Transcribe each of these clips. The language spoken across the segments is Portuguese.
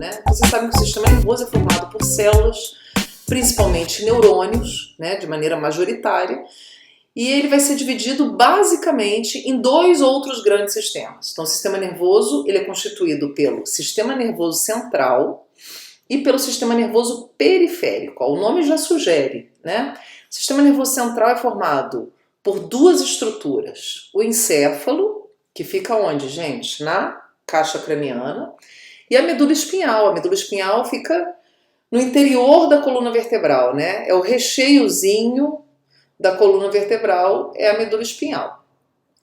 né? Vocês sabem que o sistema nervoso é formado por células, principalmente neurônios, né, de maneira majoritária, e ele vai ser dividido basicamente em dois outros grandes sistemas. Então o sistema nervoso ele é constituído pelo sistema nervoso central e pelo sistema nervoso periférico. O nome já sugere, né? O sistema nervoso central é formado por duas estruturas. O encéfalo, que fica onde, gente? Na caixa craniana, e a medula espinhal. A medula espinhal fica no interior da coluna vertebral, né? É o recheiozinho da coluna vertebral, é a medula espinhal.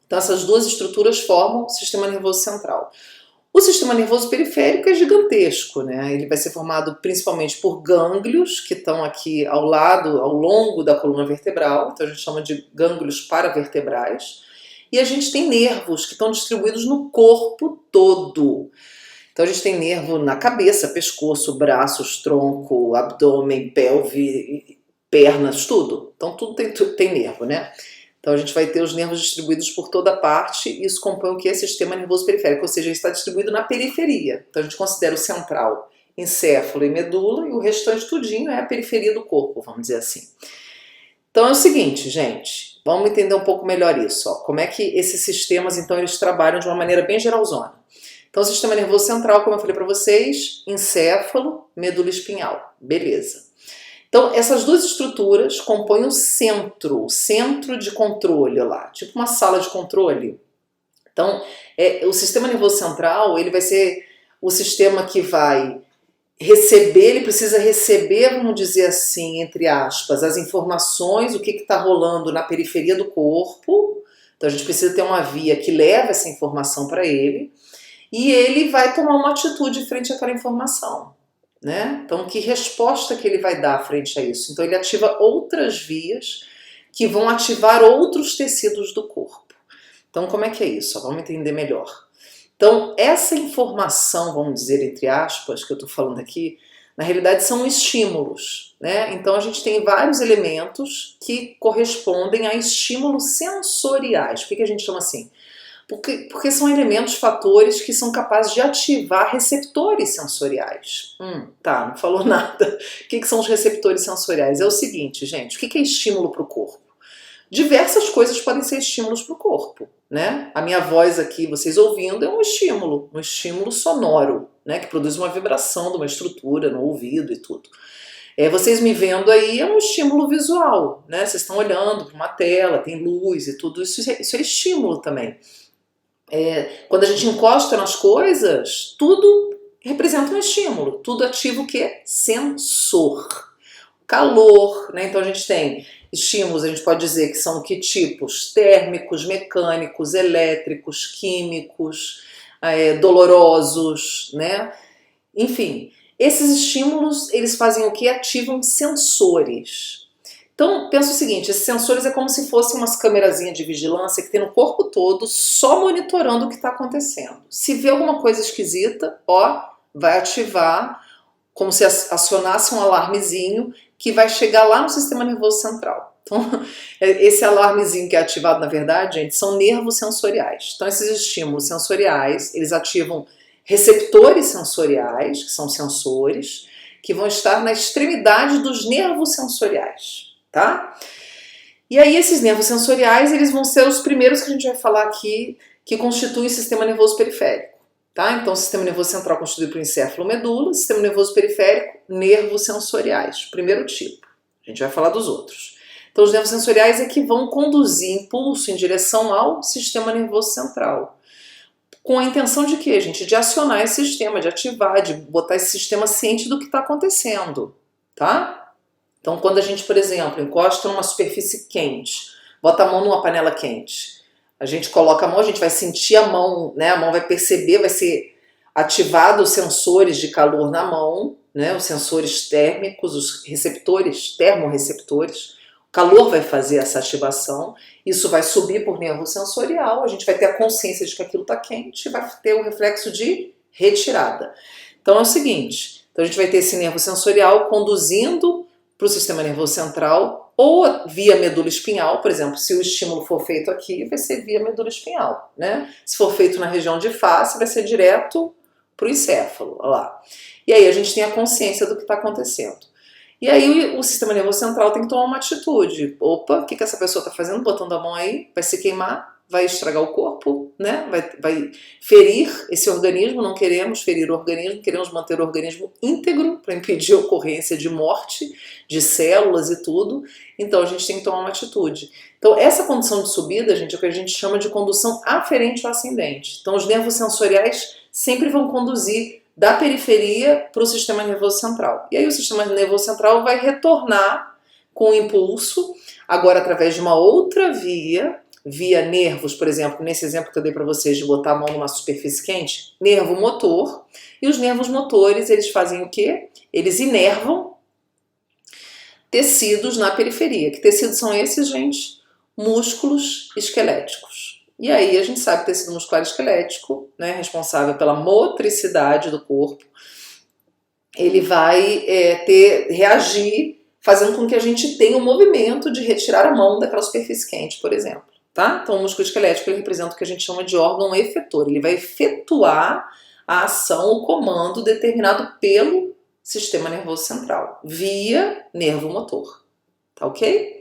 Então essas duas estruturas formam o sistema nervoso central. O sistema nervoso periférico é gigantesco, né? Ele vai ser formado principalmente por gânglios que estão aqui ao lado, ao longo da coluna vertebral, então a gente chama de gânglios paravertebrais, e a gente tem nervos que estão distribuídos no corpo todo. Então a gente tem nervo na cabeça, pescoço, braços, tronco, abdômen, pelve, pernas, tudo. Então tudo tem nervo, né? Então a gente vai ter os nervos distribuídos por toda parte e isso compõe o que é sistema nervoso periférico, ou seja, ele está distribuído na periferia. Então a gente considera o central, encéfalo e medula e o restante tudinho é a periferia do corpo, vamos dizer assim. Então é o seguinte, gente, vamos entender um pouco melhor isso. Ó. Como é que esses sistemas, então, eles trabalham de uma maneira bem geralzona. Então o sistema nervoso central, como eu falei para vocês, encéfalo, medula espinhal, beleza. Então, essas duas estruturas compõem o centro de controle lá, tipo uma sala de controle. Então, o sistema nervoso central, ele vai ser o sistema que vai receber, ele precisa receber, vamos dizer assim, entre aspas, as informações, o que está rolando na periferia do corpo. Então, a gente precisa ter uma via que leva essa informação para ele, e ele vai tomar uma atitude frente àquela informação. Né? Então, que resposta que ele vai dar frente a isso? Então, ele ativa outras vias que vão ativar outros tecidos do corpo. Então, como é que é isso? Vamos entender melhor. Então, essa informação, vamos dizer, entre aspas, que eu estou falando aqui, na realidade são estímulos. Né? Então, a gente tem vários elementos que correspondem a estímulos sensoriais. Por que a gente chama assim? Porque são elementos, fatores que são capazes de ativar receptores sensoriais. Tá, não falou nada. O que são os receptores sensoriais? É o seguinte, gente, o que é estímulo para o corpo? Diversas coisas podem ser estímulos para o corpo, né? A minha voz aqui, vocês ouvindo, é um estímulo sonoro, né? Que produz uma vibração de uma estrutura no ouvido e tudo. Vocês me vendo aí é um estímulo visual, né? Vocês estão olhando para uma tela, tem luz e tudo, isso é estímulo também. Quando a gente encosta nas coisas, tudo representa um estímulo, tudo ativa o que é sensor. Calor, né? Então a gente tem estímulos, a gente pode dizer que são que tipos? Térmicos, mecânicos, elétricos, químicos, dolorosos, né? Enfim, esses estímulos, eles fazem o que? Ativam sensores. Então, pensa o seguinte, esses sensores é como se fossem umas câmerazinhas de vigilância que tem no corpo todo, só monitorando o que está acontecendo. Se vê alguma coisa esquisita, vai ativar, como se acionasse um alarmezinho que vai chegar lá no sistema nervoso central. Então, esse alarmezinho que é ativado, na verdade, gente, são nervos sensoriais. Então, esses estímulos sensoriais, eles ativam receptores sensoriais, que são sensores, que vão estar na extremidade dos nervos sensoriais. Tá? E aí esses nervos sensoriais, eles vão ser os primeiros que a gente vai falar aqui, que constituem o sistema nervoso periférico. Tá? Então o sistema nervoso central é constituído por encéfalo, medula, sistema nervoso periférico, nervos sensoriais, primeiro tipo. A gente vai falar dos outros. Então os nervos sensoriais é que vão conduzir impulso em direção ao sistema nervoso central. Com a intenção de quê, gente? De acionar esse sistema, de ativar, de botar esse sistema ciente do que está acontecendo. Tá? Então, quando a gente, por exemplo, encosta numa superfície quente, bota a mão numa panela quente, a gente coloca a mão, a gente vai sentir a mão, né? A mão vai perceber, vai ser ativado os sensores de calor na mão, né? Os sensores térmicos, os receptores, termorreceptores. O calor vai fazer essa ativação, isso vai subir por nervo sensorial, a gente vai ter a consciência de que aquilo está quente e vai ter o reflexo de retirada. Então é o seguinte, então a gente vai ter esse nervo sensorial conduzindo para o sistema nervoso central, ou via medula espinhal, por exemplo, se o estímulo for feito aqui, vai ser via medula espinhal, né? Se for feito na região de face, vai ser direto pro encéfalo, olha lá. E aí a gente tem a consciência do que está acontecendo. E aí o sistema nervoso central tem que tomar uma atitude. Opa, o que essa pessoa está fazendo? Botando a mão aí, vai se queimar, vai estragar o corpo, né? Vai ferir esse organismo, não queremos ferir o organismo, queremos manter o organismo íntegro para impedir a ocorrência de morte de células e tudo. Então a gente tem que tomar uma atitude. Então essa condição de subida, gente, é o que a gente chama de condução aferente ou ascendente. Então os nervos sensoriais sempre vão conduzir da periferia para o sistema nervoso central. E aí o sistema nervoso central vai retornar com o impulso, agora através de uma outra via nervos, por exemplo, nesse exemplo que eu dei para vocês de botar a mão numa superfície quente, nervo motor, e os nervos motores, eles fazem o quê? Eles inervam tecidos na periferia. Que tecidos são esses, gente? Músculos esqueléticos. E aí a gente sabe que o tecido muscular esquelético, né, responsável pela motricidade do corpo, ele vai reagir fazendo com que a gente tenha um movimento de retirar a mão daquela superfície quente, por exemplo. Tá? Então o músculo esquelético ele representa o que a gente chama de órgão efetor. Ele vai efetuar a ação, o comando determinado pelo sistema nervoso central, via nervo motor. Tá ok?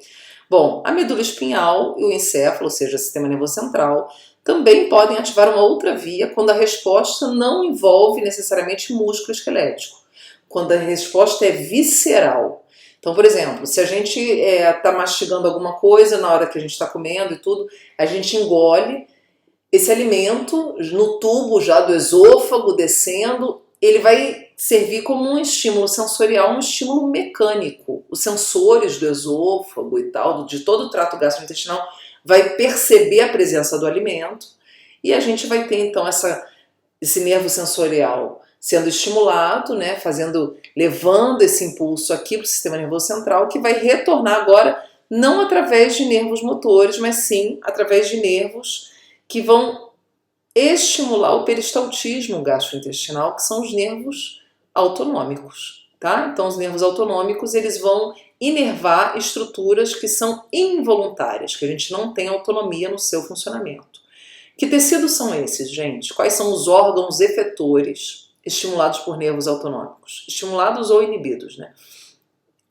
Bom, a medula espinhal e o encéfalo, ou seja, o sistema nervoso central, também podem ativar uma outra via quando a resposta não envolve necessariamente músculo esquelético, quando a resposta é visceral. Então, por exemplo, se a gente está mastigando alguma coisa na hora que a gente está comendo e tudo, a gente engole esse alimento no tubo já do esôfago descendo, ele vai servir como um estímulo sensorial, um estímulo mecânico. Os sensores do esôfago e tal, de todo o trato gastrointestinal, vai perceber a presença do alimento e a gente vai ter então esse nervo sensorial sendo estimulado, né, levando esse impulso aqui para o sistema nervoso central, que vai retornar agora não através de nervos motores, mas sim através de nervos que vão estimular o peristaltismo gastrointestinal, que são os nervos autonômicos, tá? Então os nervos autonômicos, eles vão inervar estruturas que são involuntárias, que a gente não tem autonomia no seu funcionamento. Que tecidos são esses, gente? Quais são os órgãos efetores estimulados por nervos autonômicos? Estimulados ou inibidos, né?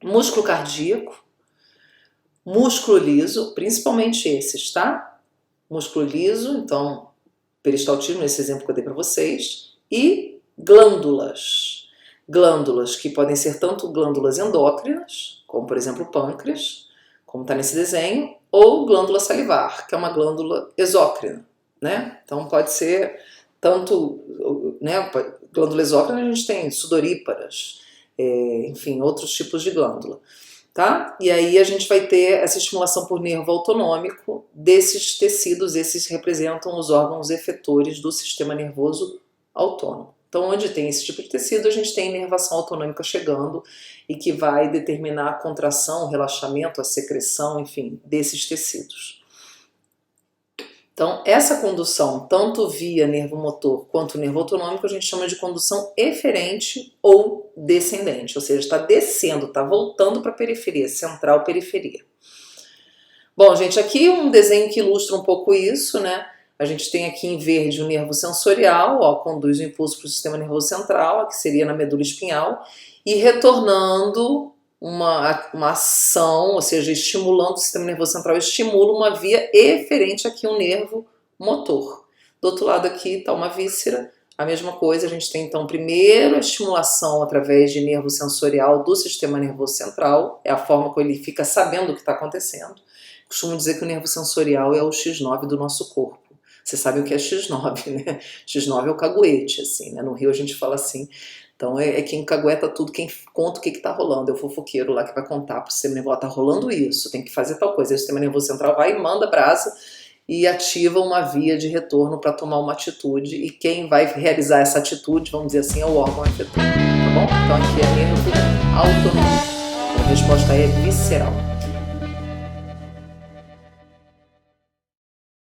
Músculo cardíaco, músculo liso, principalmente esses, tá? Músculo liso, então, peristaltismo, esse exemplo que eu dei para vocês, e glândulas. Glândulas que podem ser tanto glândulas endócrinas, como por exemplo o pâncreas, como está nesse desenho, ou glândula salivar, que é uma glândula exócrina, né? Então pode ser tanto, né, glândula exócrina, a gente tem sudoríparas, enfim, outros tipos de glândula, tá? E aí a gente vai ter essa estimulação por nervo autonômico desses tecidos, esses representam os órgãos efetores do sistema nervoso autônomo. Então, onde tem esse tipo de tecido, a gente tem inervação autonômica chegando e que vai determinar a contração, o relaxamento, a secreção, enfim, desses tecidos. Então, essa condução, tanto via nervo motor quanto nervo autonômico, a gente chama de condução eferente ou descendente, ou seja, está descendo, está voltando para a periferia, central periferia. Bom, gente, aqui um desenho que ilustra um pouco isso, né? A gente tem aqui em verde o nervo sensorial, ó, conduz o impulso para o sistema nervoso central, que seria na medula espinhal, e retornando uma ação, ou seja, estimulando o sistema nervoso central, estimula uma via eferente aqui, um nervo motor. Do outro lado aqui está uma víscera, a mesma coisa, a gente tem então primeiro a estimulação através de nervo sensorial do sistema nervoso central, é a forma como ele fica sabendo o que está acontecendo. Costumo dizer que o nervo sensorial é o X9 do nosso corpo. Vocês sabem o que é X9, né? X9 é o caguete, assim, né? No Rio a gente fala assim. Então é quem cagueta tudo, quem conta o que está rolando. É o fofoqueiro lá que vai contar para o sistema nervoso, tá rolando isso, tem que fazer tal coisa. Aí o sistema nervoso central vai e manda brasa e ativa uma via de retorno para tomar uma atitude. E quem vai realizar essa atitude, vamos dizer assim, é o órgão efetor, tá bom? Então aqui é nervo autonômico. A resposta é visceral.